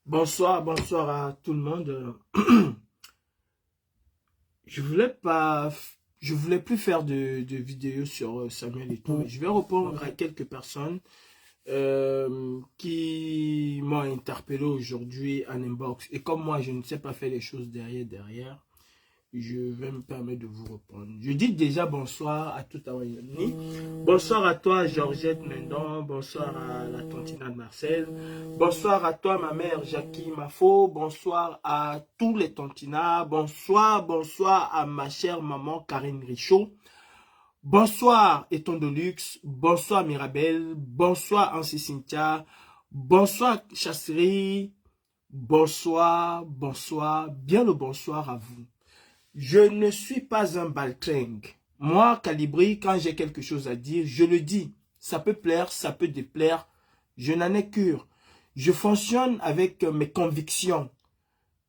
Bonsoir, bonsoir à tout le monde. Je voulais plus faire de vidéos sur Samuel Eto'o, mais je vais répondre à quelques personnes qui m'ont interpellé aujourd'hui en inbox. Et comme moi, je ne sais pas faire les choses derrière, je vais me permettre de vous répondre. Je dis déjà bonsoir à tout Awayani. Bonsoir à toi, Georgette Mendon. Bonsoir à la Tantina de Marcel. Bonsoir à toi, ma mère, Jackie Mafo. Bonsoir à tous les Tantinas. Bonsoir à ma chère maman, Karine Richaud. Bonsoir, Eton de Luxe. Bonsoir, Mirabel. Bonsoir, Ansi Cynthia. Bonsoir, Chasserie. Bonsoir. Bien le bonsoir à vous. Je ne suis pas un baltringue. Moi, Calibri, quand j'ai quelque chose à dire, je le dis. Ça peut plaire, ça peut déplaire. Je n'en ai cure. Je fonctionne avec mes convictions.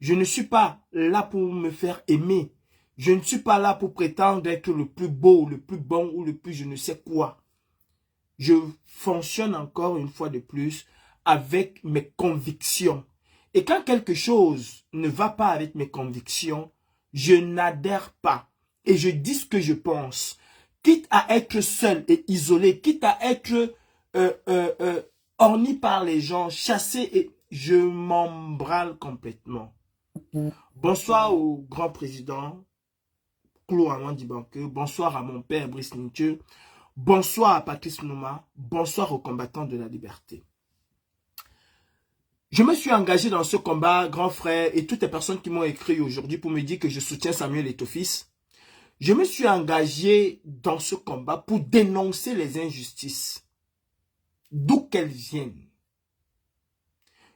Je ne suis pas là pour me faire aimer. Je ne suis pas là pour prétendre être le plus beau, le plus bon ou le plus je ne sais quoi. Je fonctionne encore une fois de plus avec mes convictions. Et quand quelque chose ne va pas avec mes convictions, je n'adhère pas et je dis ce que je pense, quitte à être seul et isolé, quitte à être orni par les gens, chassé, et je m'embrale complètement. Bonsoir au grand président Claude Amandi Banque, bonsoir à mon père Brice Nietzsche, bonsoir à Patrice Nouma, bonsoir aux combattants de la liberté. Je me suis engagé dans ce combat, grand frère, et toutes les personnes qui m'ont écrit aujourd'hui pour me dire que je soutiens Samuel Eto'o fils. Je me suis engagé dans ce combat pour dénoncer les injustices, d'où qu'elles viennent.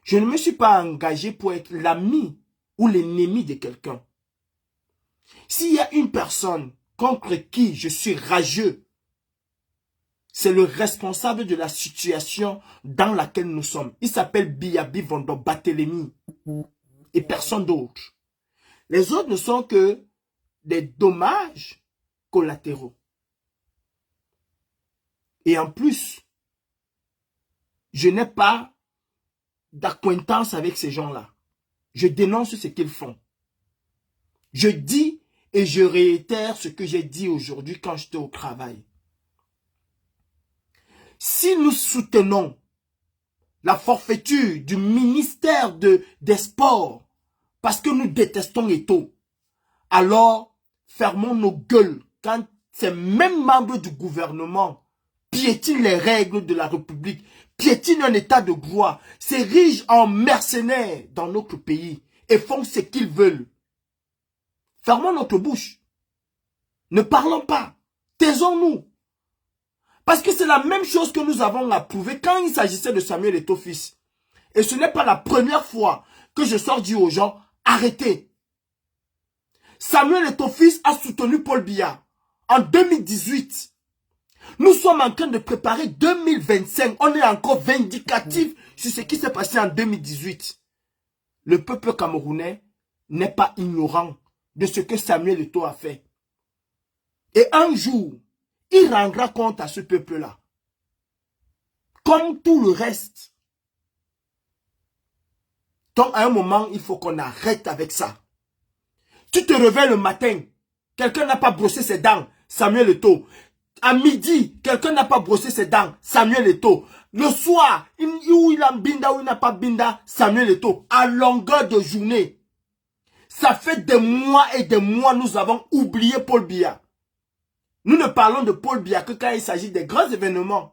Je ne me suis pas engagé pour être l'ami ou l'ennemi de quelqu'un. S'il y a une personne contre qui je suis rageux, c'est le responsable de la situation dans laquelle nous sommes. Il s'appelle Biyabi Vondo Barthélemy et personne d'autre. Les autres ne sont que des dommages collatéraux. Et en plus, je n'ai pas d'acquaintance avec ces gens-là. Je dénonce ce qu'ils font. Je dis et je réitère ce que j'ai dit aujourd'hui quand j'étais au travail. Si nous soutenons la forfaiture du ministère des Sports parce que nous détestons Eto'o, alors fermons nos gueules quand ces mêmes membres du gouvernement piétinent les règles de la République, piétinent un état de droit, s'érigent en mercenaires dans notre pays et font ce qu'ils veulent. Fermons notre bouche. Ne parlons pas. Taisons-nous. Parce que c'est la même chose que nous avons approuvé quand il s'agissait de Samuel Eto'o fils. Et ce n'est pas la première fois que je sors dire aux gens, arrêtez. Samuel Eto'o fils a soutenu Paul Biya en 2018. Nous sommes en train de préparer 2025. On est encore vindicatif sur ce qui s'est passé en 2018. Le peuple camerounais n'est pas ignorant de ce que Samuel Eto'o a fait. Et un jour, il rendra compte à ce peuple-là. Comme tout le reste. Donc à un moment, il faut qu'on arrête avec ça. Tu te réveilles le matin, quelqu'un n'a pas brossé ses dents, Samuel Eto'o. À midi, quelqu'un n'a pas brossé ses dents, Samuel Eto'o. Le soir, où il a binda, où il n'a pas binda, Samuel Eto'o. À longueur de journée. Ça fait des mois et des mois, nous avons oublié Paul Biya. Nous ne parlons de Paul Biya que quand il s'agit des grands événements.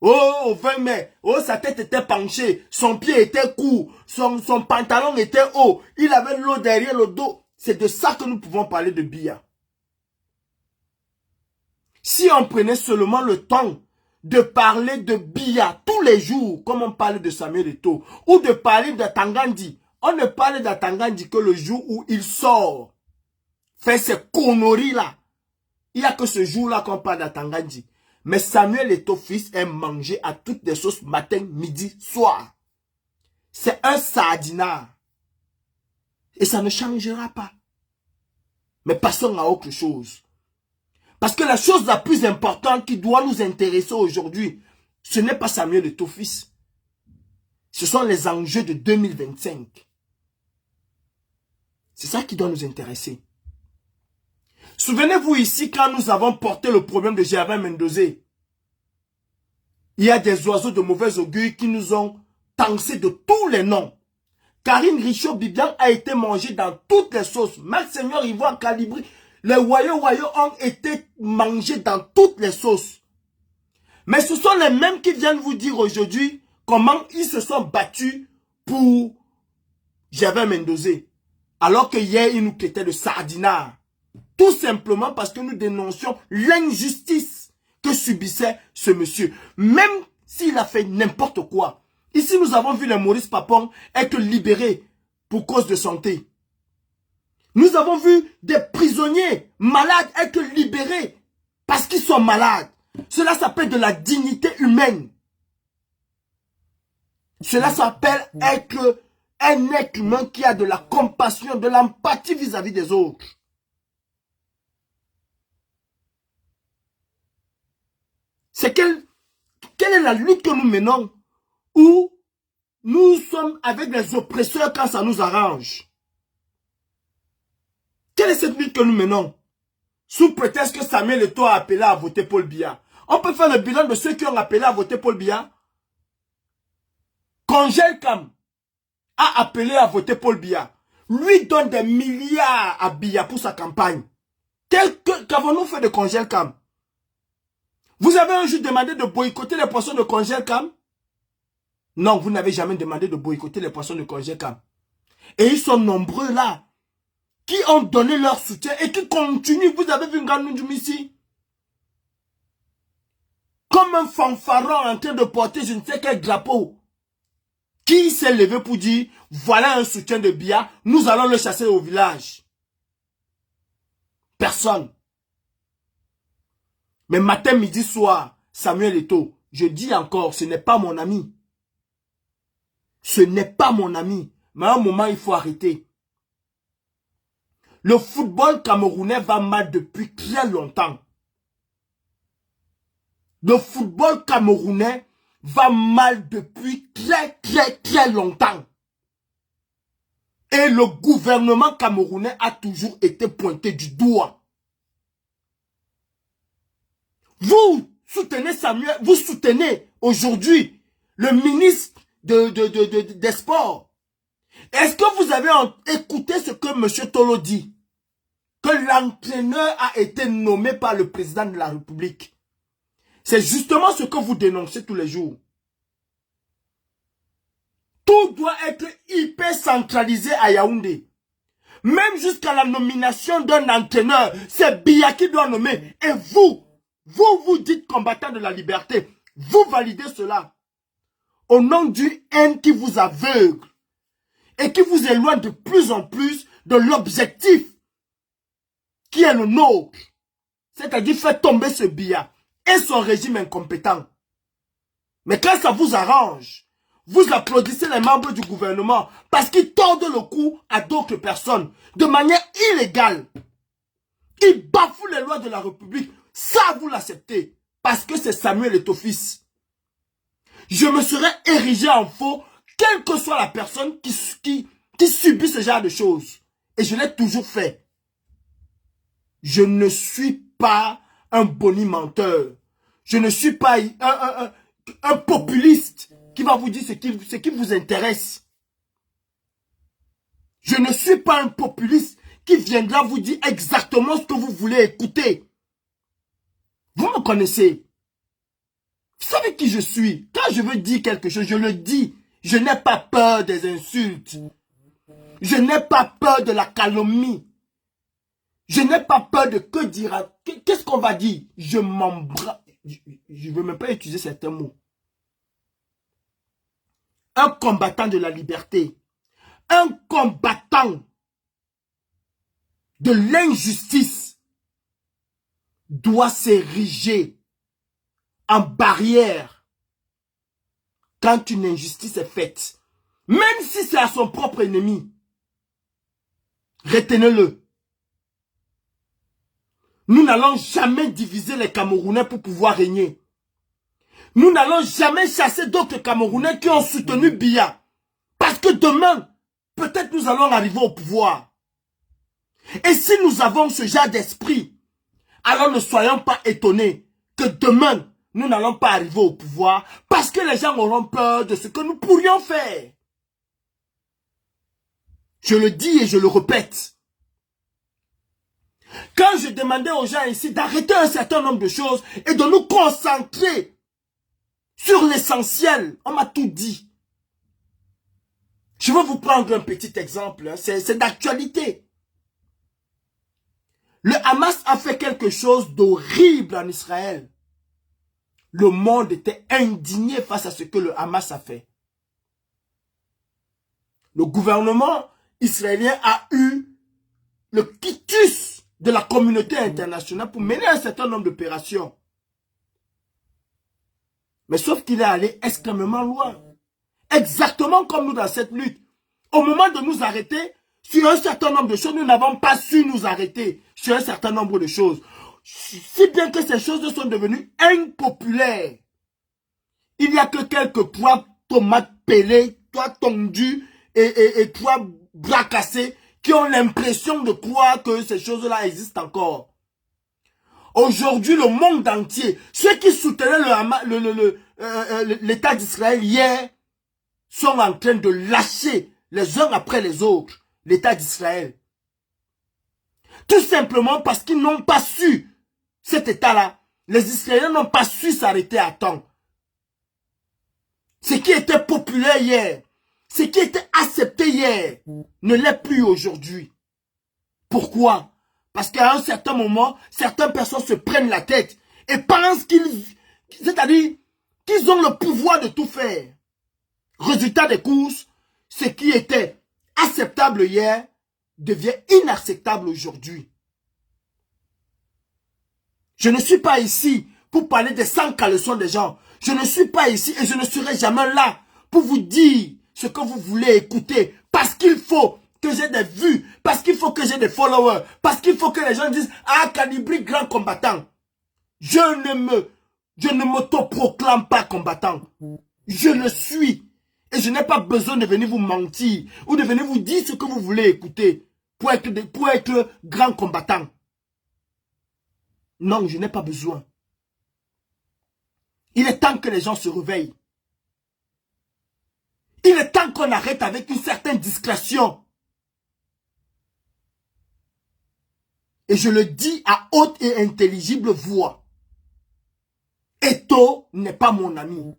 Oh, au 20 mai, oh, sa tête était penchée, son pied était court, son pantalon était haut, il avait l'eau derrière le dos. C'est de ça que nous pouvons parler de Biya. Si on prenait seulement le temps de parler de Biya tous les jours, comme on parle de Samuel Eto'o, ou de parler de Tangandi, on ne parle de Tangandi que le jour où il sort, fait ces conneries-là. Il n'y a que ce jour-là qu'on parle d'Atangandi. Mais Samuel Eto'o fils est mangé à toutes les sauces matin, midi, soir. C'est un sardinard. Et ça ne changera pas. Mais passons à autre chose. Parce que la chose la plus importante qui doit nous intéresser aujourd'hui, ce n'est pas Samuel Eto'o fils. Ce sont les enjeux de 2025. C'est ça qui doit nous intéresser. Souvenez-vous ici quand nous avons porté le problème de Gervais Mendoza. Il y a des oiseaux de mauvais augure qui nous ont tancé de tous les noms. Karine Richaud-Bibian a été mangée dans toutes les sauces. Max-Seigneur Ivoire Calibri, les Wayo ont été mangés dans toutes les sauces. Mais ce sont les mêmes qui viennent vous dire aujourd'hui comment ils se sont battus pour Gervais Mendoza. Alors que hier, ils nous traitaient de sardinards. Tout simplement parce que nous dénoncions l'injustice que subissait ce monsieur. Même s'il a fait n'importe quoi. Ici, nous avons vu le Maurice Papon être libéré pour cause de santé. Nous avons vu des prisonniers malades être libérés parce qu'ils sont malades. Cela s'appelle de la dignité humaine. Cela s'appelle être un être humain qui a de la compassion, de l'empathie vis-à-vis des autres. C'est quelle est la lutte que nous menons où nous sommes avec les oppresseurs quand ça nous arrange? Quelle est cette lutte que nous menons? Sous prétexte que Samuel Eto'o a appelé à voter Paul Biya. On peut faire le bilan de ceux qui ont appelé à voter Paul Biya. Konjelkam a appelé à voter Paul Biya. Lui donne des milliards à Biya pour sa campagne. Qu'avons-nous fait de Konjelkam? Vous avez un jour demandé de boycotter les poissons de Konjelkam? Non, vous n'avez jamais demandé de boycotter les poissons de Konjelkam. Et ils sont nombreux là, qui ont donné leur soutien et qui continuent. Vous avez vu Nganou ici? Comme un fanfaron en train de porter je ne sais quel drapeau. Qui s'est levé pour dire, voilà un soutien de Biya, nous allons le chasser au village? Personne. Mais matin, midi, soir, Samuel Eto'o, je dis encore, ce n'est pas mon ami. Ce n'est pas mon ami. Mais à un moment, il faut arrêter. Le football camerounais va mal depuis très longtemps. Le football camerounais va mal depuis très longtemps. Et le gouvernement camerounais a toujours été pointé du doigt. Vous soutenez Samuel, vous soutenez aujourd'hui le ministre des Sports. Est-ce que vous avez écouté ce que M. Tolo dit? Que l'entraîneur a été nommé par le président de la République. C'est justement ce que vous dénoncez tous les jours. Tout doit être hyper centralisé à Yaoundé. Même jusqu'à la nomination d'un entraîneur, c'est Biya qui doit nommer. Et vous dites combattant de la liberté. Vous validez cela. Au nom d'une haine qui vous aveugle. Et qui vous éloigne de plus en plus de l'objectif qui est le nôtre. C'est-à-dire faire tomber ce Biya et son régime incompétent. Mais quand ça vous arrange, vous applaudissez les membres du gouvernement parce qu'ils tordent le cou à d'autres personnes de manière illégale. Ils bafouent les lois de la République. Ça, vous l'acceptez parce que c'est Samuel Eto'o fils. Je me serais érigé en faux, quelle que soit la personne qui subit ce genre de choses. Et je l'ai toujours fait. Je ne suis pas un bonimenteur. Je ne suis pas un populiste qui va vous dire ce qui vous intéresse. Je ne suis pas un populiste qui viendra vous dire exactement ce que vous voulez écouter. Vous me connaissez. Vous savez qui je suis? Quand je veux dire quelque chose, je le dis. Je n'ai pas peur des insultes. Je n'ai pas peur de la calomnie. Je n'ai pas peur de que dira. Qu'est-ce qu'on va dire? Je m'embrasse. Je ne veux même pas utiliser certains mots. Un combattant de la liberté. Un combattant de l'injustice doit s'ériger en barrière quand une injustice est faite. Même si c'est à son propre ennemi. Retenez-le. Nous n'allons jamais diviser les Camerounais pour pouvoir régner. Nous n'allons jamais chasser d'autres Camerounais qui ont soutenu Biya. Parce que demain, peut-être nous allons arriver au pouvoir. Et si nous avons ce genre d'esprit, alors ne soyons pas étonnés que demain, nous n'allons pas arriver au pouvoir parce que les gens auront peur de ce que nous pourrions faire. Je le dis et je le répète. Quand je demandais aux gens ici d'arrêter un certain nombre de choses et de nous concentrer sur l'essentiel, on m'a tout dit. Je vais vous prendre un petit exemple, hein. C'est d'actualité. Le Hamas a fait quelque chose d'horrible en Israël. Le monde était indigné face à ce que le Hamas a fait. Le gouvernement israélien a eu le quitus de la communauté internationale pour mener un certain nombre d'opérations. Mais sauf qu'il est allé extrêmement loin. Exactement comme nous dans cette lutte. Au moment de nous arrêter, sur un certain nombre de choses, nous n'avons pas su nous arrêter sur un certain nombre de choses. Si bien que ces choses sont devenues impopulaires. Il n'y a que quelques pois tomates pelées, pois tondus et pois bras cassés qui ont l'impression de croire que ces choses-là existent encore. Aujourd'hui, le monde entier, ceux qui soutenaient l'État d'Israël hier, sont en train de lâcher les uns après les autres l'État d'Israël. Tout simplement parce qu'ils n'ont pas su cet État-là. Les Israéliens n'ont pas su s'arrêter à temps. Ce qui était populaire hier, ce qui était accepté hier, ne l'est plus aujourd'hui. Pourquoi? Parce qu'à un certain moment, certaines personnes se prennent la tête et pensent c'est-à-dire qu'ils ont le pouvoir de tout faire. Résultat des courses, ce qui était acceptable hier devient inacceptable aujourd'hui. Je ne suis pas ici pour parler des sans caleçons des gens. Je ne suis pas ici et je ne serai jamais là pour vous dire ce que vous voulez écouter. Parce qu'il faut que j'ai des vues, parce qu'il faut que j'ai des followers, parce qu'il faut que les gens disent « Ah, Kadibri, grand combattant ». Je ne m'autoproclame pas combattant. Je le suis. Et je n'ai pas besoin de venir vous mentir ou de venir vous dire ce que vous voulez écouter pour être grand combattant. Non, je n'ai pas besoin. Il est temps que les gens se réveillent. Il est temps qu'on arrête avec une certaine discrétion. Et je le dis à haute et intelligible voix. Eto n'est pas mon ami.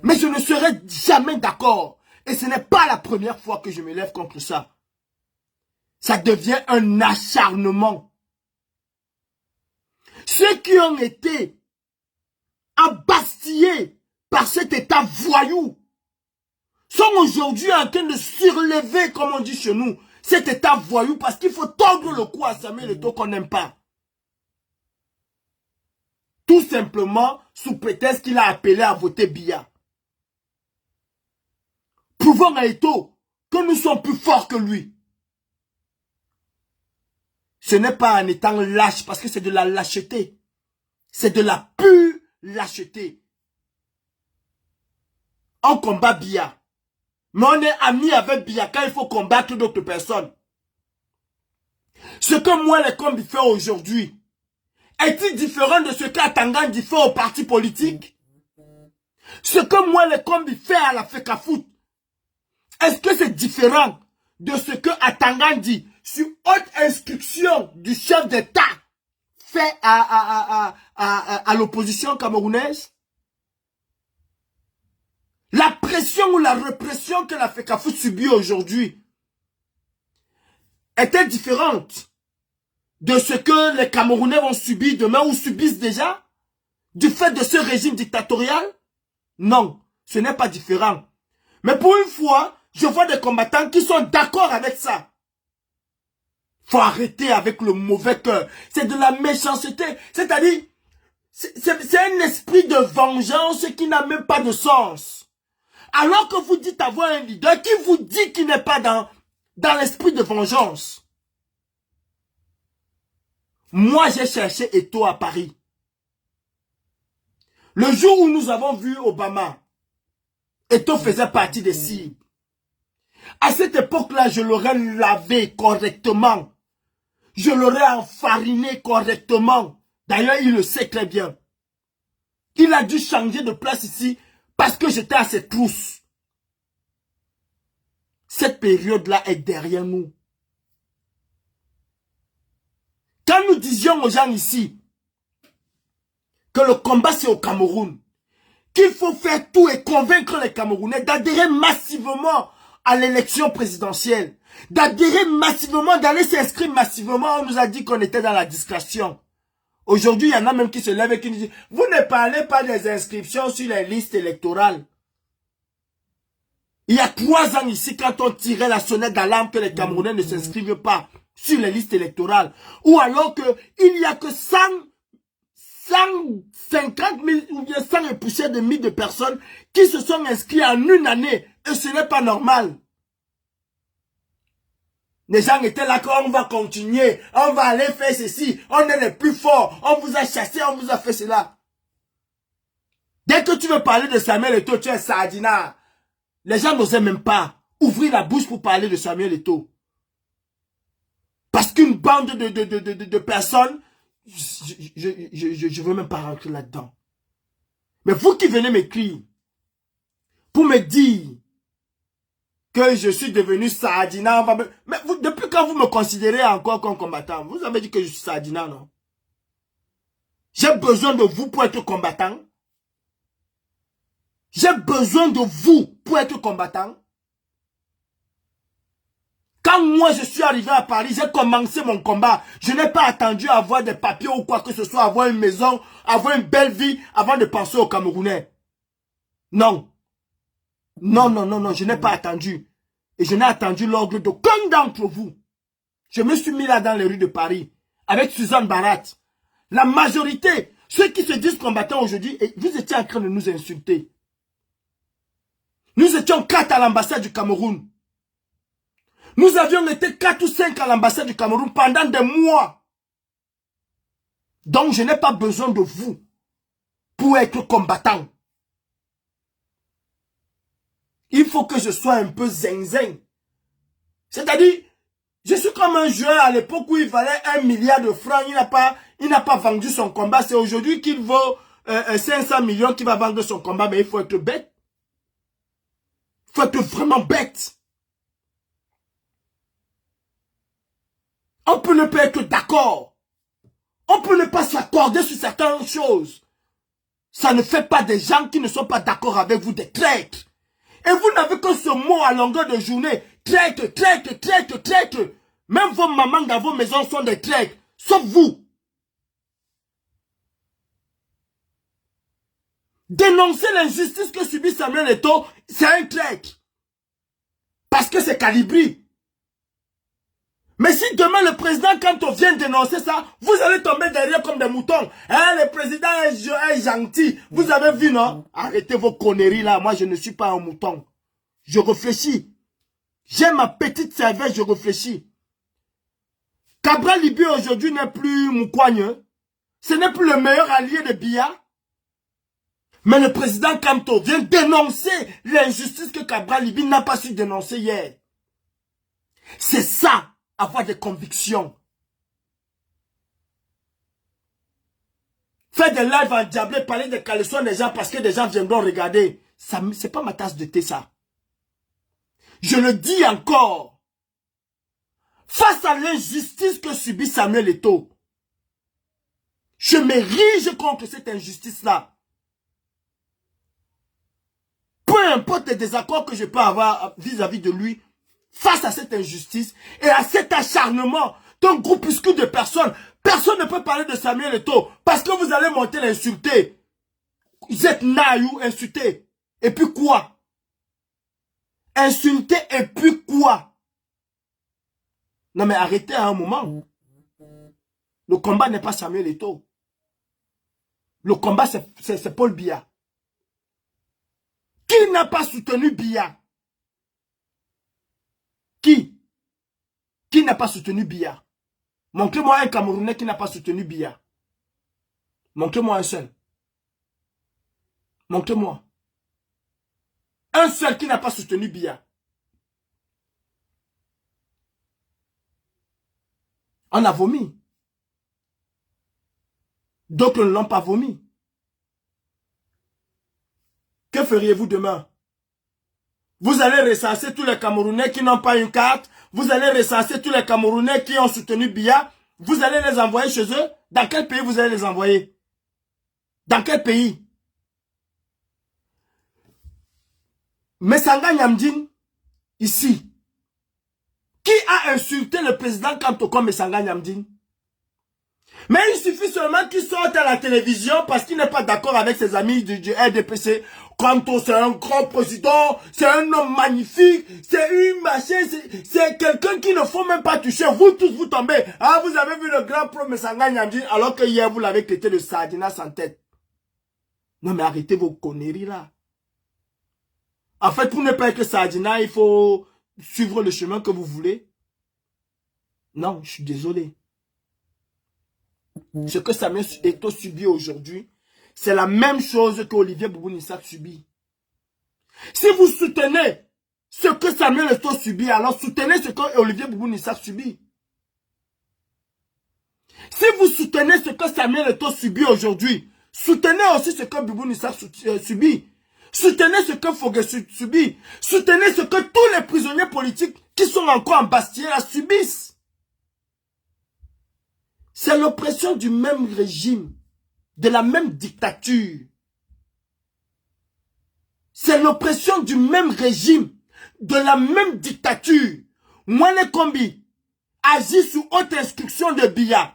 Mais je ne serai jamais d'accord. Et ce n'est pas la première fois que je me lève contre ça. Ça devient un acharnement. Ceux qui ont été embastillés par cet état voyou sont aujourd'hui en train de surlever, comme on dit chez nous, cet état voyou parce qu'il faut tordre le cou à Samuel Eto'o qu'on n'aime pas. Tout simplement sous prétexte qu'il a appelé à voter Biya. Prouvons à Eto'o que nous sommes plus forts que lui. Ce n'est pas en étant lâche parce que c'est de la lâcheté. C'est de la pure lâcheté. On combat Biya. Mais on est amis avec Biya quand il faut combattre d'autres personnes. Ce que moi, les combis fait aujourd'hui, est-il différent de ce qu'Atangan dit fait au parti politique? Ce que moi, les combis fait à la FECAFOOT, est-ce que c'est différent de ce que Atangan dit sur haute instruction du chef d'État fait à l'opposition camerounaise? La pression ou la répression que la FECAFO subit aujourd'hui était différente de ce que les Camerounais vont subir demain ou subissent déjà du fait de ce régime dictatorial? Non, ce n'est pas différent. Mais pour une fois, je vois des combattants qui sont d'accord avec ça. Faut arrêter avec le mauvais cœur. C'est de la méchanceté. C'est-à-dire, c'est un esprit de vengeance qui n'a même pas de sens. Alors que vous dites avoir un leader qui vous dit qu'il n'est pas dans l'esprit de vengeance. Moi, j'ai cherché Eto'o à Paris. Le jour où nous avons vu Obama, Eto'o faisait partie des cibles. À cette époque-là, je l'aurais lavé correctement. Je l'aurais enfariné correctement. D'ailleurs, il le sait très bien. Il a dû changer de place ici parce que j'étais à ses trousses. Cette période-là est derrière nous. Quand nous disions aux gens ici que le combat c'est au Cameroun, qu'il faut faire tout et convaincre les Camerounais d'adhérer massivement à l'élection présidentielle, d'adhérer massivement, d'aller s'inscrire massivement, on nous a dit qu'on était dans la discrétion. Aujourd'hui, il y en a même qui se lèvent et qui nous disent « Vous ne parlez pas des inscriptions sur les listes électorales. » Il y a 3 ans ici, quand on tirait la sonnette d'alarme que les Camerounais ne s'inscrivent pas sur les listes électorales, ou alors qu'il n'y a que 150 000 ou bien 100 et poussières de milliers de personnes qui se sont inscrits en une année, et ce n'est pas normal. Les gens étaient là qu'on va continuer, on va aller faire ceci, on est les plus forts, on vous a chassé, on vous a fait cela. Dès que tu veux parler de Samuel Eto'o, tu es sardinard. Les gens n'osaient même pas ouvrir la bouche pour parler de Samuel Eto'o. Parce qu'une bande de personnes, je ne veux même pas rentrer là-dedans. Mais vous qui venez m'écrire pour me dire que je suis devenu sardinard, mais vous, depuis quand vous me considérez encore comme combattant? Vous avez dit que je suis sardinard, non? J'ai besoin de vous pour être combattant. J'ai besoin de vous pour être combattant. Quand moi je suis arrivé à Paris, j'ai commencé mon combat. Je n'ai pas attendu à avoir des papiers ou quoi que ce soit, avoir une maison, avoir une belle vie avant de penser aux Camerounais. Non. Non, non, non, non, je n'ai pas attendu. Et je n'ai attendu l'ordre d'aucun d'entre vous. Je me suis mis là dans les rues de Paris, avec Suzanne Barat. La majorité, ceux qui se disent combattants aujourd'hui, vous étiez en train de nous insulter. Nous étions 4 à l'ambassade du Cameroun. Nous avions été 4 ou 5 à l'ambassade du Cameroun pendant des mois. Donc je n'ai pas besoin de vous pour être combattant. Il faut que je sois un peu zinzin. C'est-à-dire, je suis comme un joueur à l'époque où il valait 1 milliard de francs. Il n'a pas vendu son combat. C'est aujourd'hui qu'il vaut 500 millions qu'il va vendre son combat. Mais il faut être bête. Il faut être vraiment bête. On peut ne pas être d'accord. On peut ne pas s'accorder sur certaines choses. Ça ne fait pas des gens qui ne sont pas d'accord avec vous des traîtres. Et vous n'avez que ce mot à longueur de journée. Traître, traître, traître, traître. Même vos mamans dans vos maisons sont des traîtres. Sauf vous. Dénoncer l'injustice que subit Samuel Eto'o, c'est un traître. Parce que c'est Calibri. Mais si demain le président, quand on vient dénoncer ça, vous allez tomber derrière comme des moutons. Hein, le président est gentil. Vous avez vu, non? Arrêtez vos conneries là. Moi, je ne suis pas un mouton. Je réfléchis. J'ai ma petite cervelle, je réfléchis. Cabral Libi aujourd'hui n'est plus Moukouagne. Ce n'est plus le meilleur allié de Biya. Mais le président Kamto vient dénoncer l'injustice que Cabral Libi n'a pas su dénoncer hier. C'est ça, avoir des convictions. Faire des lives en diablé, parler de caleçons des gens parce que des gens viendront regarder. C'est pas ma tasse de thé, ça. Je le dis encore. Face à l'injustice que subit Samuel Eto'o, je m'érige contre cette injustice-là. Peu importe les désaccords que je peux avoir vis-à-vis de lui, face à cette injustice et à cet acharnement d'un groupuscule de personnes, personne ne peut parler de Samuel Eto'o parce que vous allez monter l'insulter. Vous êtes naïou, insulté. Et puis quoi? Insulter et puis quoi? Non mais arrêtez à un moment. Le combat n'est pas Samuel Eto'o. Le combat c'est Paul Biya. Qui n'a pas soutenu Biya? Qui n'a pas soutenu Biya? Montrez-moi un Camerounais qui n'a pas soutenu Biya. Montrez-moi un seul. Montrez-moi. Un seul qui n'a pas soutenu Biya. On a vomi. D'autres ne l'ont pas vomi. Que feriez-vous demain? Vous allez recenser tous les Camerounais qui n'ont pas une carte. Vous allez recenser tous les Camerounais qui ont soutenu Biya. Vous allez les envoyer chez eux. Dans quel pays vous allez les envoyer? Dans quel pays? Messanga Nyamdine, ici. Qui a insulté le président Kantoko Messanga Nyamdine? Mais il suffit seulement qu'il sorte à la télévision parce qu'il n'est pas d'accord avec ses amis du RDPC. Kanto, c'est un grand président, c'est un homme magnifique, c'est une machine, c'est quelqu'un qui ne faut même pas toucher. Vous tous, vous tombez. Ah, vous avez vu le grand pro Messanga Nyamdine alors que hier, vous l'avez traité de sardina sans tête. Non, mais arrêtez vos conneries là. En fait, pour ne pas être sardina, il faut suivre le chemin que vous voulez. Non, je suis désolé. Ce que Samuel Eto'o subit aujourd'hui, c'est la même chose que Olivier Boubou-Nissak subit. Si vous soutenez ce que Samuel Eto'o subit, alors soutenez ce que Olivier Boubou-Nissak subit. Si vous soutenez ce que Samuel Eto'o subit aujourd'hui, soutenez aussi ce que Boubou-Nissak subit. Soutenez ce que Fogué subit. Soutenez ce que tous les prisonniers politiques qui sont encore en Bastille subissent. C'est l'oppression du même régime, de la même dictature. C'est l'oppression du même régime, de la même dictature. Mouane Kombi agit sous haute instruction de Biya.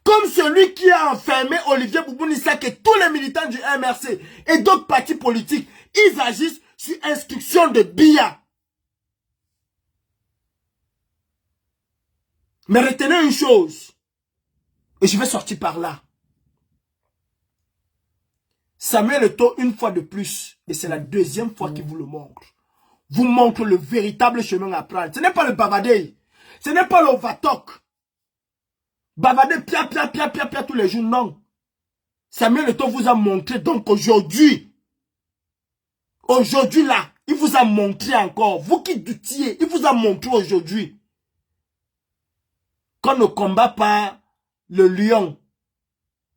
Comme celui qui a enfermé Olivier Boubou-Nissak et tous les militants du MRC et d'autres partis politiques, ils agissent sous instruction de Biya. Mais retenez une chose, et je vais sortir par là. Samuel Eto'o, une fois de plus, et c'est la deuxième fois qu'il vous le montre, vous montre le véritable chemin à prendre. Ce n'est pas le bavadé, ce n'est pas le vatok. Bavader, pia tous les jours, non. Samuel Eto'o vous a montré, donc aujourd'hui là, il vous a montré encore, vous qui doutiez, il vous a montré aujourd'hui qu'on ne combat pas le lion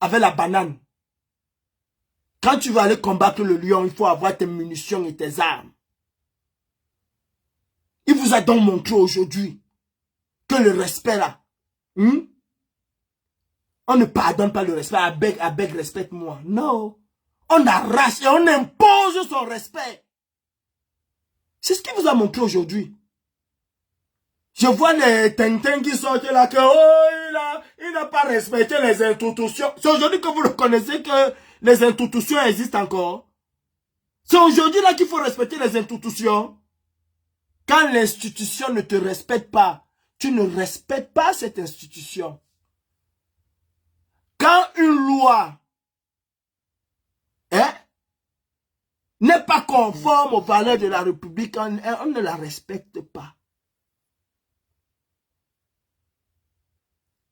avec la banane. Quand tu vas aller combattre le lion, il faut avoir tes munitions et tes armes. Il vous a donc montré aujourd'hui que le respect là, on ne pardonne pas le respect, avec respecte-moi. Non. On arrache et on impose son respect. C'est ce qu'il vous a montré aujourd'hui. Je vois les Tintin qui sortent là que il n'a pas respecté les institutions. C'est aujourd'hui que vous reconnaissez que les institutions existent encore. C'est aujourd'hui là qu'il faut respecter les institutions. Quand l'institution ne te respecte pas, tu ne respectes pas cette institution. Quand une loi n'est pas conforme aux valeurs de la République, on ne la respecte pas.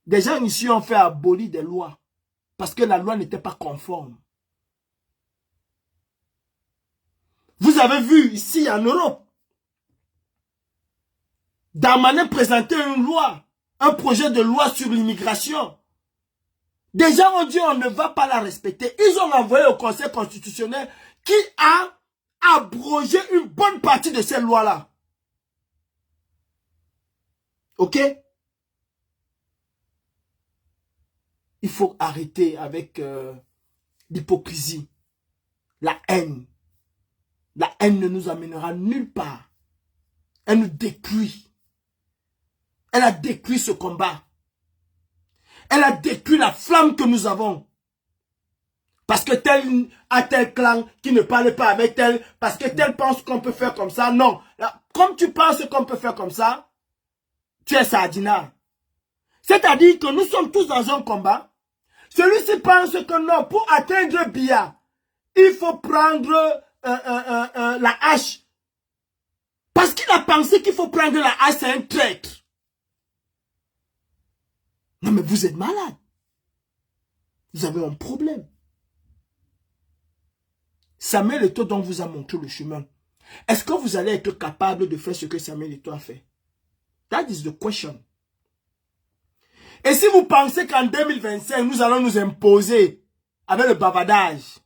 Des gens ici ont fait abolir des lois parce que la loi n'était pas conforme. Vous avez vu ici en Europe, Darmanin présentait une loi, un projet de loi sur l'immigration. Des gens ont dit on ne va pas la respecter. Ils ont envoyé au Conseil constitutionnel qui a abrogé une bonne partie de ces lois-là. Ok? Il faut arrêter avec l'hypocrisie, la haine. La haine ne nous amènera nulle part. Elle nous détruit. Elle a détruit ce combat. Elle a détruit la flamme que nous avons. Parce que tel a tel clan qui ne parle pas avec tel, parce que tel pense qu'on peut faire comme ça. Non. Comme tu penses qu'on peut faire comme ça, tu es Sardina. C'est-à-dire que nous sommes tous dans un combat. Celui-ci pense que non, pour atteindre Biya, il faut prendre la hache. Parce qu'il a pensé qu'il faut prendre la hache, c'est un traître. Non mais vous êtes malade. Vous avez un problème. Samuel Eto'o dont vous a montré le chemin. Est-ce que vous allez être capable de faire ce que Samuel Eto'o a fait? That is the question. Et si vous pensez qu'en 2025, nous allons nous imposer avec le bavardage,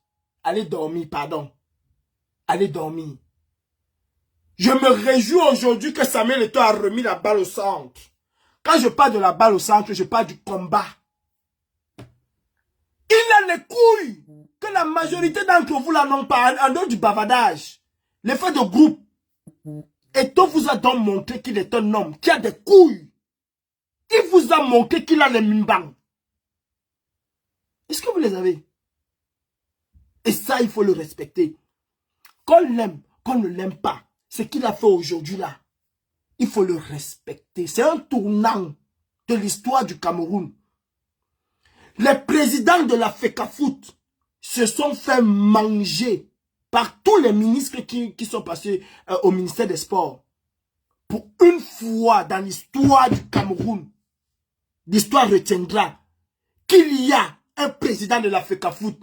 allez dormir, pardon. Allez dormir. Je me réjouis aujourd'hui que Samuel Eto'o a remis la balle au centre. Quand je parle de la balle au centre, je parle du combat. Il a les couilles que la majorité d'entre vous là n'ont pas, en dehors du bavardage. L'effet de groupe. Eto'o vous a donc montré qu'il est un homme qui a des couilles. Il vous a montré qu'il a les mimbang. Est-ce que vous les avez? Et ça, il faut le respecter. Qu'on l'aime, qu'on ne l'aime pas, ce qu'il a fait aujourd'hui là, il faut le respecter. C'est un tournant de l'histoire du Cameroun. Les présidents de la FECAFOOT se sont fait manger par tous les ministres qui sont passés au ministère des Sports. Pour une fois dans l'histoire du Cameroun, l'histoire retiendra qu'il y a un président de la FECAFOOT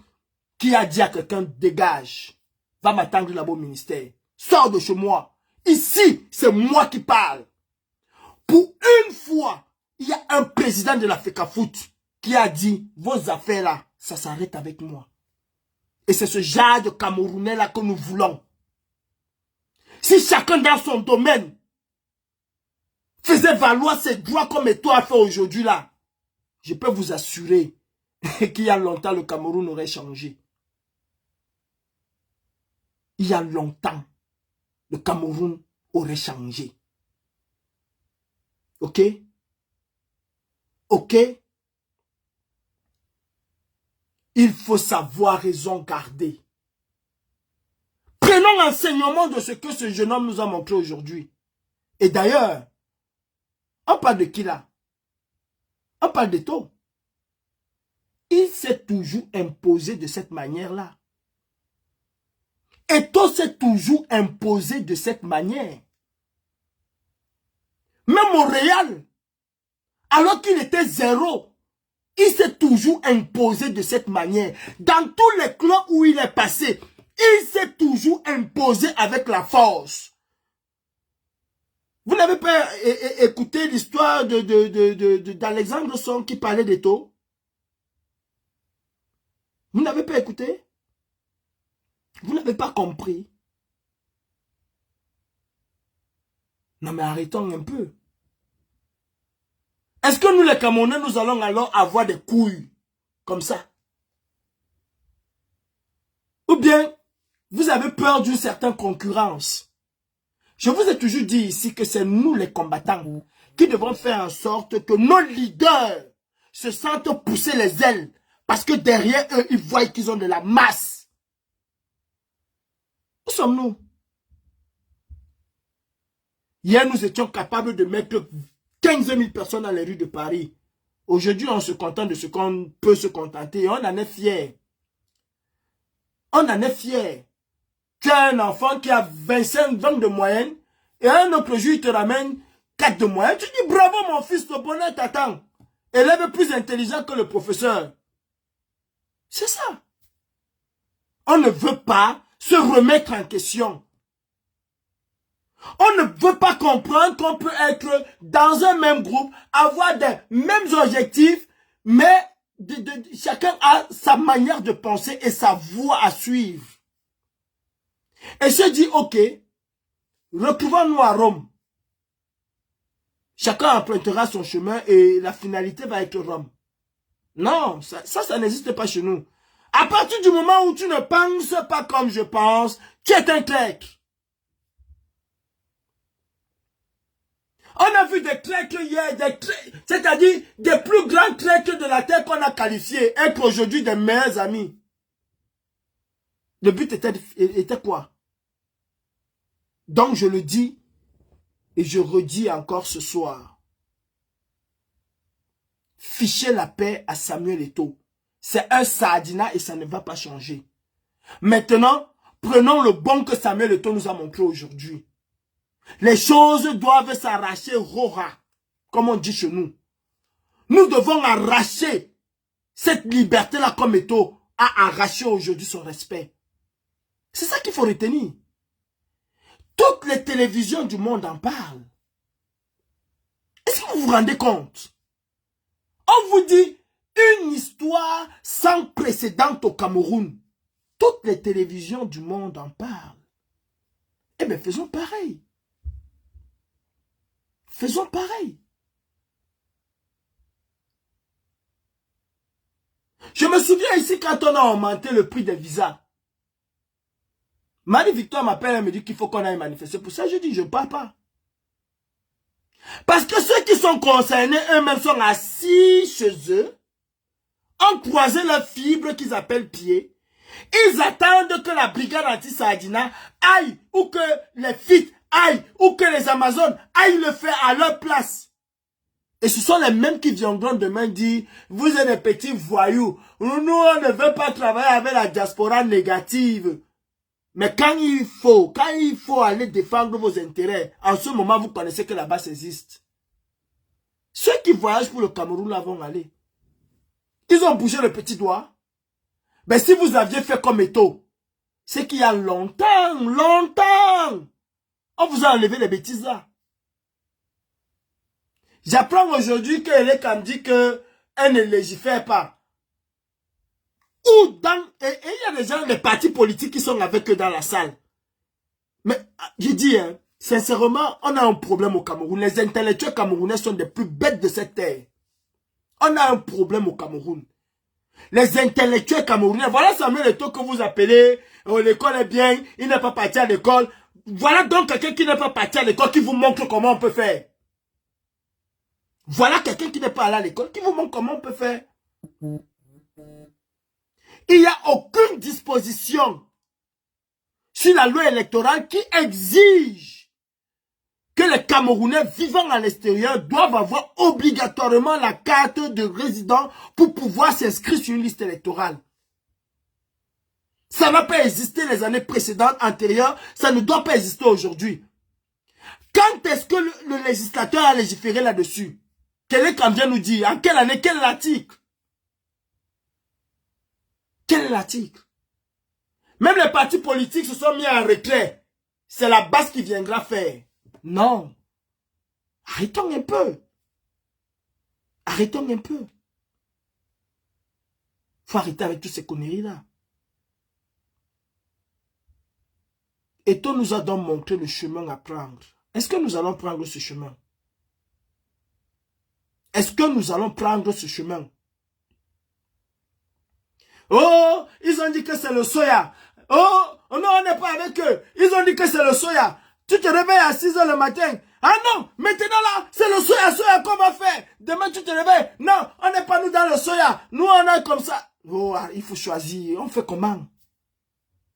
qui a dit à quelqu'un, dégage, va m'attendre là-bas au ministère, sors de chez moi. Ici, c'est moi qui parle. Pour une fois, il y a un président de la FECAFOOT qui a dit, vos affaires là, ça s'arrête avec moi. Et c'est ce genre de Camerounais là que nous voulons. Si chacun dans son domaine faisait valoir ses droits comme Eto'o a fait aujourd'hui là, je peux vous assurer qu'il y a longtemps le Cameroun aurait changé. Il y a longtemps, le Cameroun aurait changé. Ok? Ok? Il faut savoir raison garder. Prenons l'enseignement de ce que ce jeune homme nous a montré aujourd'hui. Et d'ailleurs, on parle de qui là? On parle d'Eto'o. Il s'est toujours imposé de cette manière-là. Eto'o s'est toujours imposé de cette manière. Même au Real, alors qu'il était zéro, il s'est toujours imposé de cette manière. Dans tous les clubs où il est passé, il s'est toujours imposé avec la force. Vous n'avez pas écouté l'histoire d'Alexandre Song qui parlait d'Eto'o? Vous n'avez pas écouté? Vous n'avez pas compris? Non mais arrêtons un peu. Est-ce que nous les Camerounais, nous allons alors avoir des couilles comme ça? Ou bien, vous avez peur d'une certaine concurrence? Je vous ai toujours dit ici que c'est nous les combattants qui devons faire en sorte que nos leaders se sentent pousser les ailes. Parce que derrière eux, ils voient qu'ils ont de la masse. Où sommes-nous? Hier, nous étions capables de mettre 15 000 personnes dans les rues de Paris. Aujourd'hui, on se contente de ce qu'on peut se contenter. Et on en est fiers. On en est fiers. Tu as un enfant qui a 25 de moyenne. Et un autre jour, il te ramène 4 de moyenne. Tu dis bravo mon fils, le bonheur t'attend. Élève plus intelligent que le professeur. C'est ça. On ne veut pas se remettre en question. On ne veut pas comprendre qu'on peut être dans un même groupe, avoir des mêmes objectifs, mais chacun a sa manière de penser et sa voie à suivre. Et se dit, ok, retrouvons-nous à Rome. Chacun empruntera son chemin et la finalité va être Rome. Non, ça n'existe pas chez nous. À partir du moment où tu ne penses pas comme je pense, tu es un traître. On a vu des traîtres hier, c'est-à-dire des plus grands traîtres de la terre qu'on a qualifiés, être aujourd'hui des meilleurs amis. Le but était quoi? Donc je le dis et je redis encore ce soir. Fichez la paix à Samuel Eto'o. C'est un sardinat et ça ne va pas changer. Maintenant, prenons le bon que Samuel Eto'o nous a montré aujourd'hui. Les choses doivent s'arracher rora, comme on dit chez nous. Nous devons arracher cette liberté-là comme Eto'o a arraché aujourd'hui son respect. C'est ça qu'il faut retenir. Toutes les télévisions du monde en parlent. Est-ce que vous vous rendez compte? On vous dit une histoire sans précédent au Cameroun. Toutes les télévisions du monde en parlent. Eh bien, faisons pareil. Faisons pareil. Je me souviens ici quand on a augmenté le prix des visas. Marie-Victoire m'appelle et me dit qu'il faut qu'on aille manifester. Pour ça, je dis, je ne pars pas. Parce que ceux qui sont concernés, eux-mêmes sont assis chez eux, ont croisé leurs fibres qu'ils appellent pieds. Ils attendent que la brigade anti-Sardina aille, ou que les FIT aillent, ou que les Amazones aillent le faire à leur place. Et ce sont les mêmes qui viendront demain dire, vous êtes des petits voyous. Nous, on ne veut pas travailler avec la diaspora négative. Mais quand il faut aller défendre vos intérêts, en ce moment, vous connaissez que là-bas existe. Ceux qui voyagent pour le Cameroun, là, vont aller. Ils ont bougé le petit doigt. Mais si vous aviez fait comme Eto'o, c'est qu'il y a longtemps, on vous a enlevé les bêtises là. J'apprends aujourd'hui qu'elle me dit qu'elle ne légifère pas. Et il y a des gens, des partis politiques qui sont avec eux dans la salle. Mais je dis, hein, sincèrement, on a un problème au Cameroun. Les intellectuels camerounais sont des plus bêtes de cette terre. On a un problème au Cameroun. Les intellectuels camerounais, voilà Samuel Eto'o que vous appelez, oh, l'école est bien, il n'est pas parti à l'école. Voilà donc quelqu'un qui n'est pas parti à l'école qui vous montre comment on peut faire. Voilà quelqu'un qui n'est pas allé à l'école qui vous montre comment on peut faire. Il n'y a aucune disposition sur la loi électorale qui exige que les Camerounais vivant à l'extérieur doivent avoir obligatoirement la carte de résident pour pouvoir s'inscrire sur une liste électorale. Ça n'a pas existé les années précédentes, antérieures, ça ne doit pas exister aujourd'hui. Quand est-ce que le législateur a légiféré là-dessus? Quelqu'un vient nous dire, en quelle année, quel est l'article? Quel est l'article? Même les partis politiques se sont mis en retrait. C'est la base qui viendra faire. Non. Arrêtons un peu. Arrêtons un peu. Faut arrêter avec toutes ces conneries-là. Eto'o nous a donc montré le chemin à prendre. Est-ce que nous allons prendre ce chemin? Est-ce que nous allons prendre ce chemin? Oh, ils ont dit que c'est le soya. Oh, non, on n'est pas avec eux. Ils ont dit que c'est le soya. Tu te réveilles à 6 h le matin. Ah non, maintenant là, c'est le soya qu'on va faire. Demain, tu te réveilles. Non, on n'est pas nous dans le soya. Nous, on est comme ça. Oh, il faut choisir. On fait comment?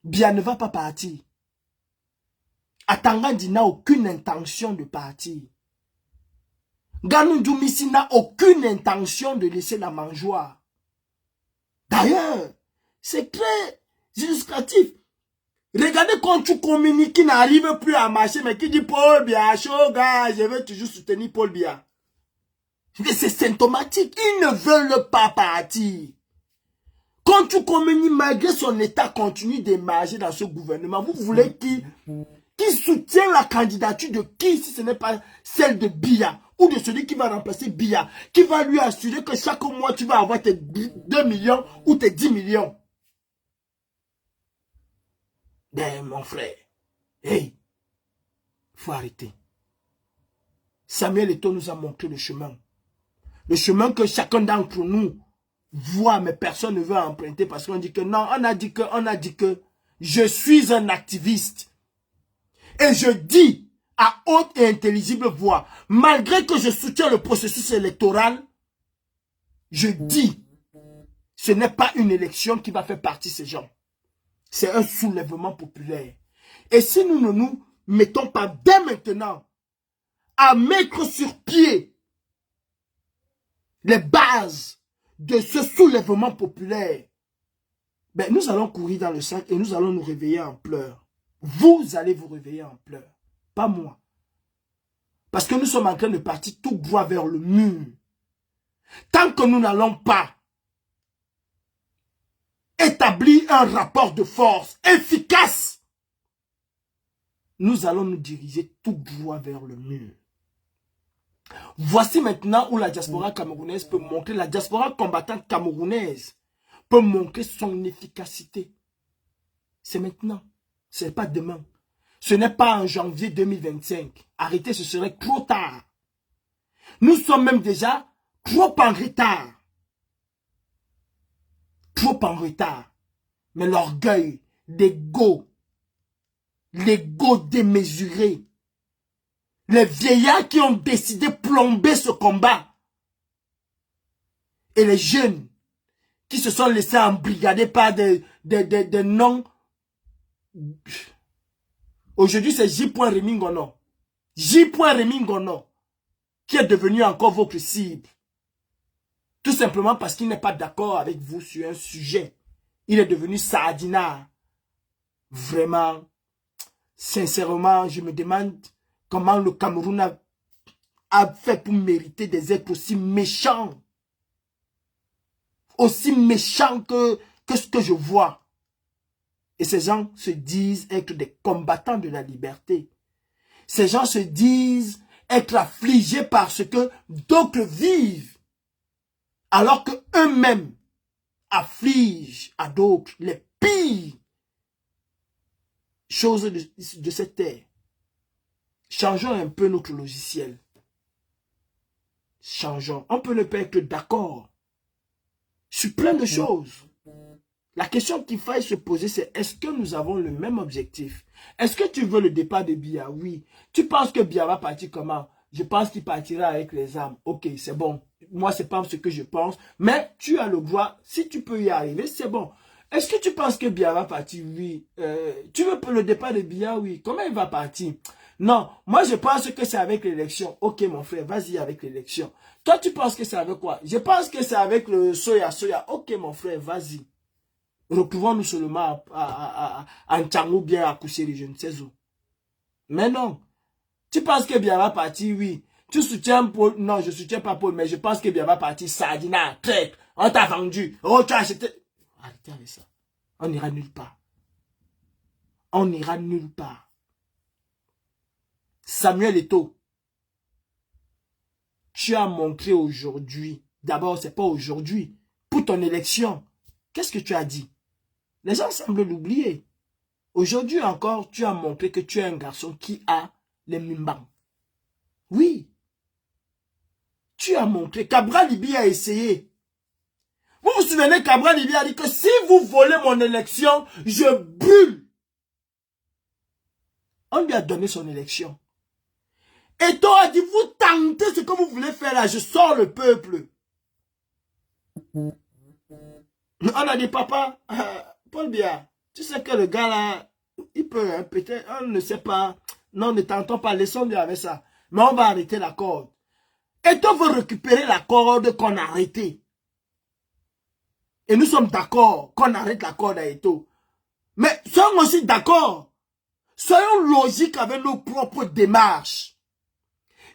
Bien ne va pas partir. Atangandi n'a aucune intention de partir. Ganou Doumissi n'a aucune intention de laisser la mangeoire. D'ailleurs, c'est très illustratif. Regardez quand tu communiques qui n'arrive plus à marcher, mais qui dit Paul Biya, chaud gars, je vais toujours soutenir Paul Biya. C'est symptomatique. Ils ne veulent pas partir. Quand tu communiques, malgré son état continue d'émerger dans ce gouvernement, vous voulez qu'il soutienne la candidature de qui si ce n'est pas celle de Biya ou de celui qui va remplacer Biya, qui va lui assurer que chaque mois tu vas avoir tes 2 millions ou tes 10 millions. Ben mon frère, hey, faut arrêter. Samuel Eto'o nous a montré le chemin. Le chemin que chacun d'entre nous voix, mais personne ne veut emprunter parce qu'on dit que non, on a dit que je suis un activiste. Et je dis à haute et intelligible voix, malgré que je soutiens le processus électoral, je dis, ce n'est pas une élection qui va faire partie de ces gens. C'est un soulèvement populaire. Et si nous ne nous mettons pas dès maintenant à mettre sur pied les bases de ce soulèvement populaire, ben nous allons courir dans le sac et nous allons nous réveiller en pleurs. Vous allez vous réveiller en pleurs, pas moi. Parce que nous sommes en train de partir tout droit vers le mur. Tant que nous n'allons pas établir un rapport de force efficace, nous allons nous diriger tout droit vers le mur. Voici maintenant où la diaspora camerounaise peut montrer, la diaspora combattante camerounaise peut montrer son efficacité. C'est maintenant, ce n'est pas demain. Ce n'est pas en janvier 2025. Arrêtez, ce serait trop tard. Nous sommes même déjà trop en retard. Trop en retard. Mais l'orgueil, l'ego démesuré, les vieillards qui ont décidé de plomber ce combat, et les jeunes qui se sont laissés embrigader par des noms. Aujourd'hui, c'est J. Rémy Ngono. J. Rémy Ngono, qui est devenu encore votre cible. Tout simplement parce qu'il n'est pas d'accord avec vous sur un sujet. Il est devenu Saadina. Vraiment, sincèrement, je me demande comment le Cameroun a fait pour mériter des êtres aussi méchants. Aussi méchants que ce que je vois. Et ces gens se disent être des combattants de la liberté. Ces gens se disent être affligés par ce que d'autres vivent. Alors qu'eux-mêmes affligent à d'autres les pires choses de cette terre. Changeons un peu notre logiciel. Changeons. On peut ne pas être d'accord sur plein de choses. La question qu'il faille se poser, c'est est-ce que nous avons le même objectif? Est-ce que tu veux le départ de Biya? Oui. Tu penses que Biya va partir comment? Je pense qu'il partira avec les armes. Ok, c'est bon. Moi, c'est pas ce que je pense. Mais tu as le droit. Si tu peux y arriver, c'est bon. Est-ce que tu penses que Biya va partir? Oui. Tu veux le départ de Biya? Oui. Comment il va partir? Non. Moi, je pense que c'est avec l'élection. Ok, mon frère, vas-y avec l'élection. Toi, tu penses que c'est avec quoi? Je pense que c'est avec le soya. Ok, mon frère, vas-y. Retrouvons-nous seulement à Ntchangou bien à Kousseri, je ne sais où. Mais non. Tu penses que Biya va partir, oui. Tu soutiens Paul. Non, je ne soutiens pas Paul, mais je pense que Biya va partir. Sardina, traite. On t'a vendu. Oh, tu as acheté. Arrêtez avec ça. On n'ira nulle part. On n'ira nulle part. Samuel Eto'o, tu as montré aujourd'hui. D'abord, ce n'est pas aujourd'hui. Pour ton élection, qu'est-ce que tu as dit? Les gens semblent l'oublier. Aujourd'hui encore, tu as montré que tu es un garçon qui a les mimbans. Oui. Tu as montré. Cabral Libi a essayé. Vous vous souvenez, Cabral Libi a dit que si vous volez mon élection, je brûle. On lui a donné son élection. Et toi a dit, vous tentez ce que vous voulez faire là, je sors le peuple. On a dit, papa, Paul Biya, tu sais que le gars là, il peut, peut-être, on ne sait pas. Non, ne tentons pas, laissons-lui avec ça. Mais on va arrêter la corde. Et toi veut récupérer la corde qu'on a arrêtée. Et nous sommes d'accord qu'on arrête la corde à Eto'o. Mais soyons aussi d'accord. Soyons logiques avec nos propres démarches.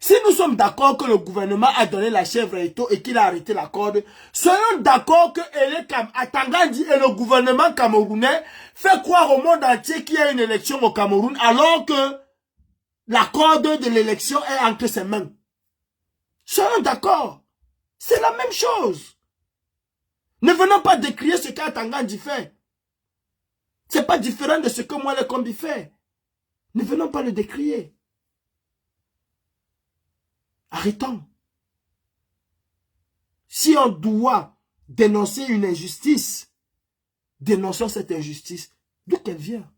Si nous sommes d'accord que le gouvernement a donné la chèvre à Eto'o et qu'il a arrêté la corde, soyons d'accord que Atangandi et le gouvernement camerounais fait croire au monde entier qu'il y a une élection au Cameroun alors que la corde de l'élection est entre ses mains. Soyons d'accord. C'est la même chose. Ne venons pas décrier ce qu'Atangandi fait. Ce n'est pas différent de ce que moi le Combi fait. Ne venons pas le décrier. Arrêtons. Si on doit dénoncer une injustice. Dénonçons cette injustice. D'où qu'elle vient?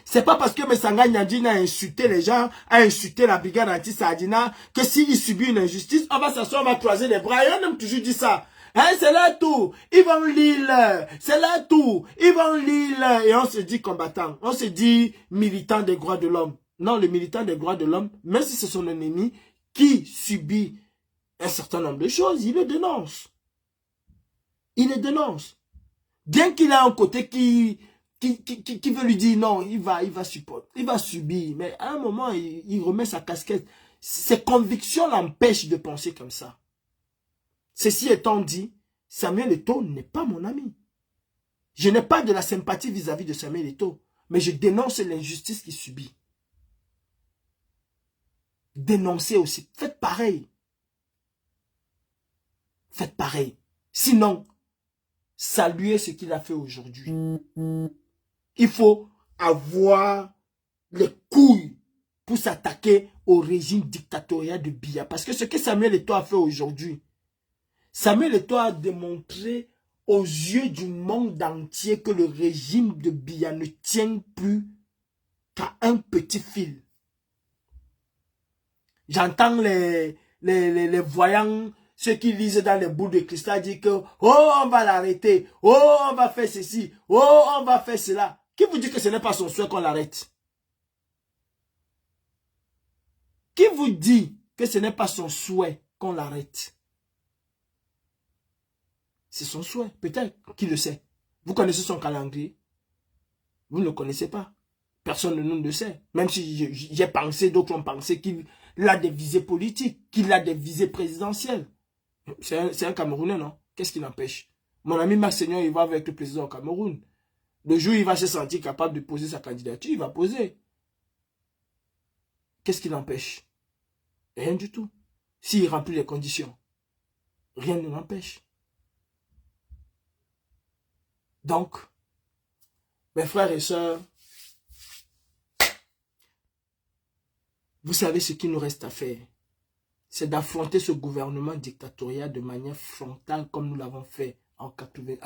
C'est pas parce que Messanga Nyandine a insulté les gens, a insulté la brigade anti-Sardina, que s'il subit une injustice, on va s'asseoir, on va croiser les bras. Et on aime toujours dit ça. Hein, c'est là tout. Ils vont lire. C'est là tout. Ils vont lire. Et on se dit combattant. On se dit militant des droits de l'homme. Non, le militant des droits de l'homme, même si c'est son ennemi qui subit un certain nombre de choses, il le dénonce. Il le dénonce. Bien qu'il a un côté qui veut lui dire non, il va supporter, il va subir. Mais à un moment, il remet sa casquette. Ses convictions l'empêchent de penser comme ça. Ceci étant dit, Samuel Eto'o n'est pas mon ami. Je n'ai pas de la sympathie vis-à-vis de Samuel Eto'o, mais je dénonce l'injustice qu'il subit. Dénoncez aussi. Faites pareil. Faites pareil. Sinon, saluez ce qu'il a fait aujourd'hui. Il faut avoir les couilles pour s'attaquer au régime dictatorial de Biya. Parce que ce que Samuel Eto'o a fait aujourd'hui, Samuel Eto'o a démontré aux yeux du monde entier que le régime de Biya ne tient plus qu'à un petit fil. J'entends les voyants, ceux qui lisent dans les boules de cristal dire que oh on va l'arrêter, oh on va faire ceci, oh on va faire cela. Qui vous dit que ce n'est pas son souhait qu'on l'arrête? Qui vous dit que ce n'est pas son souhait qu'on l'arrête? C'est son souhait, peut-être, qui le sait. Vous connaissez son calendrier? Vous ne le connaissez pas. Personne de nous ne le sait. Même si j'ai pensé, d'autres ont pensé qu'il a des visées politiques, qu'il a des visées présidentielles. C'est un Camerounais, non? Qu'est-ce qui l'empêche? Mon ami Max Seigneur, il va avec le président au Cameroun. Le jour où il va se sentir capable de poser sa candidature, il va poser. Qu'est-ce qui l'empêche? Rien du tout. S'il remplit les conditions, rien ne l'empêche. Donc, mes frères et sœurs, vous savez ce qu'il nous reste à faire. C'est d'affronter ce gouvernement dictatorial de manière frontale comme nous l'avons fait en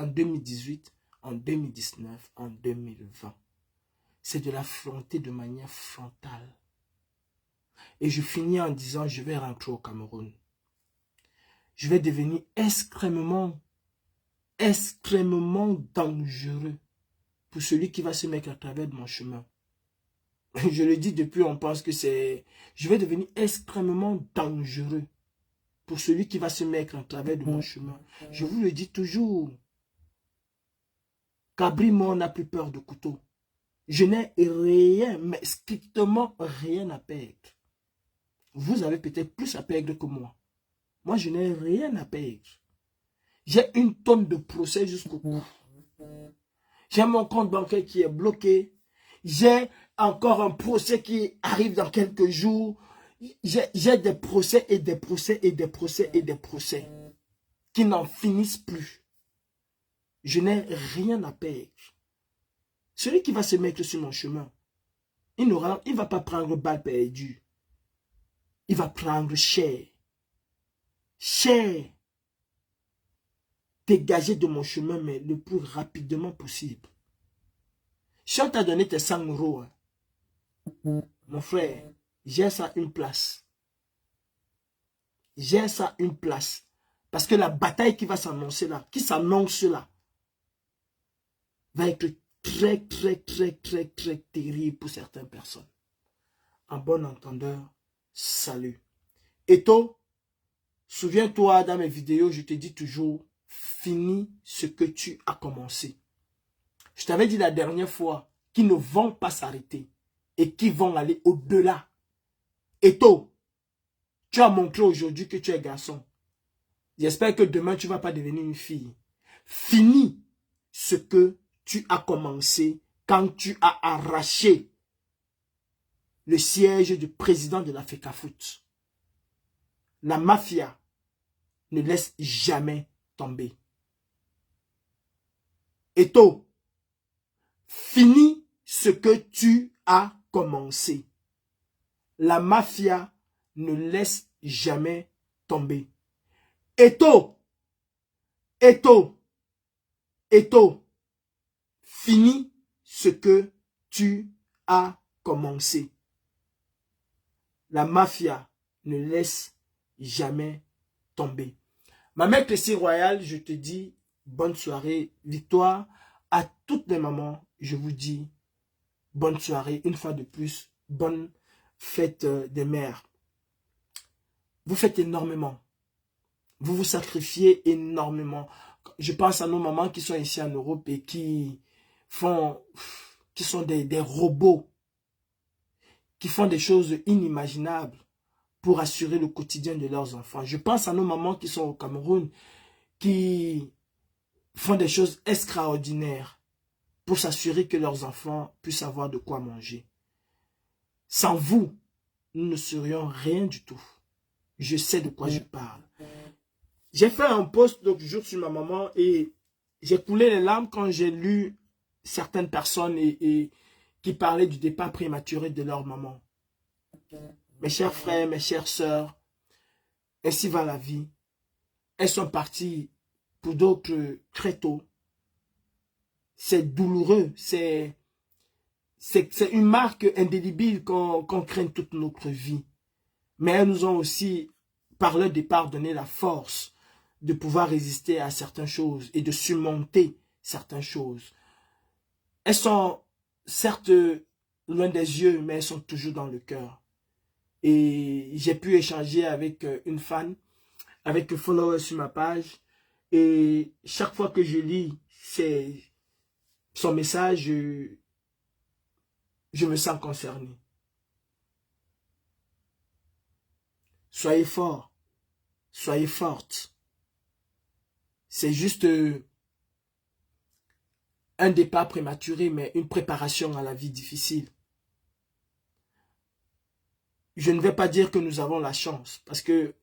2018, en 2019, en 2020. C'est de l'affronter de manière frontale. Et je finis en disant, je vais rentrer au Cameroun. Je vais devenir extrêmement dangereux pour celui qui va se mettre à travers de mon chemin. Je le dis depuis, on pense que c'est... Je vais devenir extrêmement dangereux pour celui qui va se mettre à travers de mon chemin. Je vous le dis toujours. Cabri-moi n'a plus peur de couteau. Je n'ai rien, mais strictement rien à perdre. Vous avez peut-être plus à perdre que moi. Moi, je n'ai rien à perdre. J'ai une tonne de procès jusqu'au cou. J'ai mon compte bancaire qui est bloqué. J'ai encore un procès qui arrive dans quelques jours. J'ai des procès et des procès et des procès et des procès qui n'en finissent plus. Je n'ai rien à perdre. Celui qui va se mettre sur mon chemin, il ne va pas prendre balle perdue. Il va prendre cher. Cher. Dégager de mon chemin, mais le plus rapidement possible. Si on t'a donné tes 100 euros, hein, mon frère, j'ai ça une place. J'ai ça une place. Parce que la bataille qui va s'annoncer là, qui s'annonce là, va être très terrible pour certaines personnes. En bon entendeur, salut. Eto'o, souviens-toi dans mes vidéos, je te dis toujours, finis ce que tu as commencé. Je t'avais dit la dernière fois qu'ils ne vont pas s'arrêter et qu'ils vont aller au-delà. Eto'o, tu as montré aujourd'hui que tu es garçon. J'espère que demain tu ne vas pas devenir une fille. Finis ce que tu as commencé quand tu as arraché le siège du président de la FECAFOOT. La mafia ne laisse jamais tomber. Eto'o, finis ce que tu as commencé. La mafia ne laisse jamais tomber. Eto'o, Eto, Eto, finis ce que tu as commencé. La mafia ne laisse jamais tomber. Ma mère Clécy Royale, je te dis bonne soirée, victoire à toutes les mamans. Je vous dis bonne soirée, une fois de plus, bonne fête des mères. Vous faites énormément. Vous vous sacrifiez énormément. Je pense à nos mamans qui sont ici en Europe et qui sont des robots, qui font des choses inimaginables pour assurer le quotidien de leurs enfants. Je pense à nos mamans qui sont au Cameroun, qui font des choses extraordinaires pour s'assurer que leurs enfants puissent avoir de quoi manger. Sans vous, nous ne serions rien du tout. Je sais de quoi je parle. J'ai fait un post l'autre jour sur ma maman et j'ai coulé les larmes quand j'ai lu certaines personnes qui parlaient du départ prématuré de leur maman. Mes chers frères, mes chères sœurs, ainsi va la vie. Elles sont parties pour d'autres très tôt. C'est douloureux, c'est une marque indélébile qu'on craigne toute notre vie. Mais elles nous ont aussi, par leur départ, donné la force de pouvoir résister à certaines choses et de surmonter certaines choses. Elles sont certes loin des yeux, mais elles sont toujours dans le cœur. Et j'ai pu échanger avec une fan, avec un follower sur ma page. Et chaque fois que je lis son message, je me sens concerné. Soyez forts, soyez fortes. C'est juste un départ prématuré, mais une préparation à la vie difficile. Je ne vais pas dire que nous avons la chance, parce que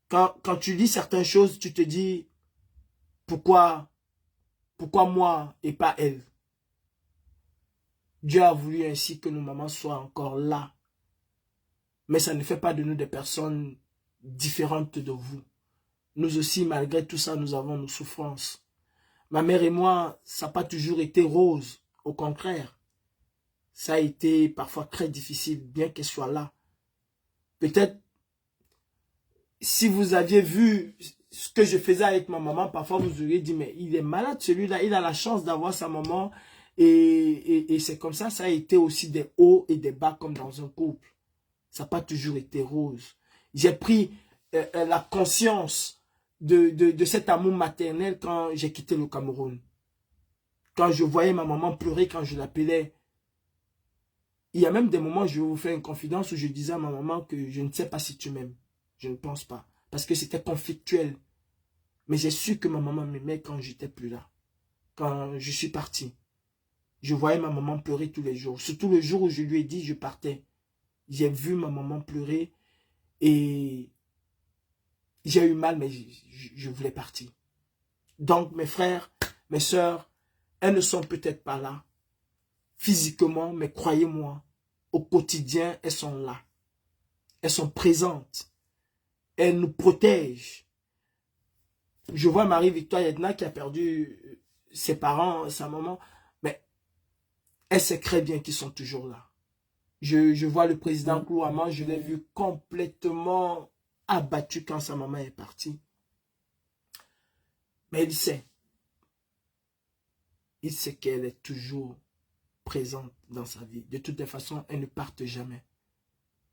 quand tu lis certaines choses, tu te dis, pourquoi moi et pas elle? Dieu a voulu ainsi que nos mamans soient encore là. Mais ça ne fait pas de nous des personnes différentes de vous. Nous aussi, malgré tout ça, nous avons nos souffrances. Ma mère et moi, ça n'a pas toujours été rose. Au contraire, ça a été parfois très difficile, bien qu'elle soit là. Peut-être, si vous aviez vu ce que je faisais avec ma maman, parfois vous auriez dit, mais il est malade celui-là, il a la chance d'avoir sa maman. Et c'est comme ça a été aussi des hauts et des bas comme dans un couple. Ça n'a pas toujours été rose. J'ai pris la conscience de cet amour maternel quand j'ai quitté le Cameroun. Quand je voyais ma maman pleurer, quand je l'appelais. Il y a même des moments, je vais vous faire une confidence, où je disais à ma maman que je ne sais pas si tu m'aimes. Je ne pense pas. Parce que c'était conflictuel. Mais j'ai su que ma maman m'aimait quand j'étais plus là. Quand je suis parti. Je voyais ma maman pleurer tous les jours. Surtout le jour où je lui ai dit je partais. J'ai vu ma maman pleurer et j'ai eu mal, mais je voulais partir. Donc mes frères, mes sœurs, elles ne sont peut-être pas là physiquement, mais croyez-moi, au quotidien, elles sont là. Elles sont présentes. Elles nous protègent. Je vois Marie-Victoire Yedna qui a perdu ses parents, sa maman, mais elle sait très bien qu'ils sont toujours là. Je vois le président Kouama, je l'ai vu complètement abattu quand sa maman est partie. Mais il sait. Il sait qu'elle est toujours présente dans sa vie. De toutes les façons, elles ne partent jamais.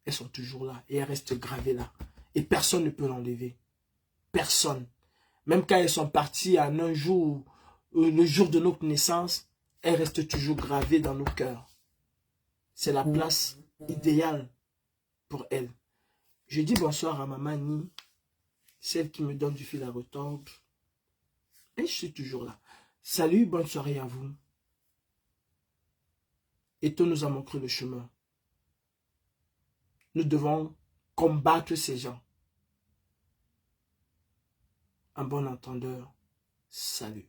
Elles sont toujours là et elles restent gravées là. Et personne ne peut l'enlever. Personne. Même quand elles sont parties en un jour, le jour de notre naissance, elles restent toujours gravées dans nos cœurs. C'est la place idéale pour elles. Je dis bonsoir à Maman Ni, celle qui me donne du fil à retordre. Et je suis toujours là. Salut, bonne soirée à vous. Et tout nous a montré le chemin. Nous devons combattre ces gens. Un bon entendeur, salut.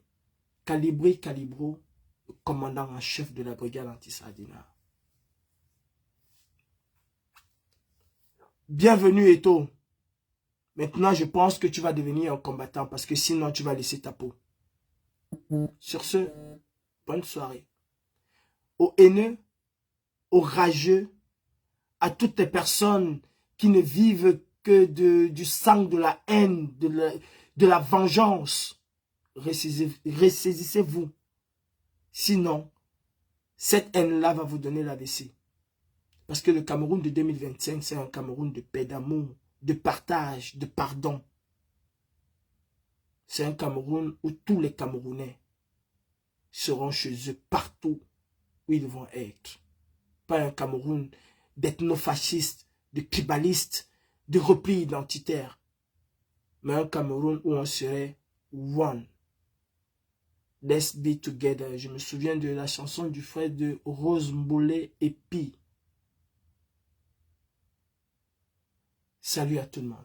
Calibri Calibro, le commandant en chef de la brigade anti-Sardina. Bienvenue Eto. Maintenant, je pense que tu vas devenir un combattant parce que sinon, tu vas laisser ta peau. Sur ce, bonne soirée. Aux haineux, aux rageux, à toutes les personnes qui ne vivent que du sang, de la haine, de la vengeance, ressaisissez-vous. Sinon, cette haine-là va vous donner l'AVC. Parce que le Cameroun de 2025, c'est un Cameroun de paix, d'amour, de partage, de pardon. C'est un Cameroun où tous les Camerounais seront chez eux partout où ils vont être. Pas un Cameroun d'ethnofascistes, de tribalistes, de repli identitaire. Mais un Cameroun où on serait one. Let's be together. Je me souviens de la chanson du frère de Rose Mbolé et Pi. Salut à tout le monde.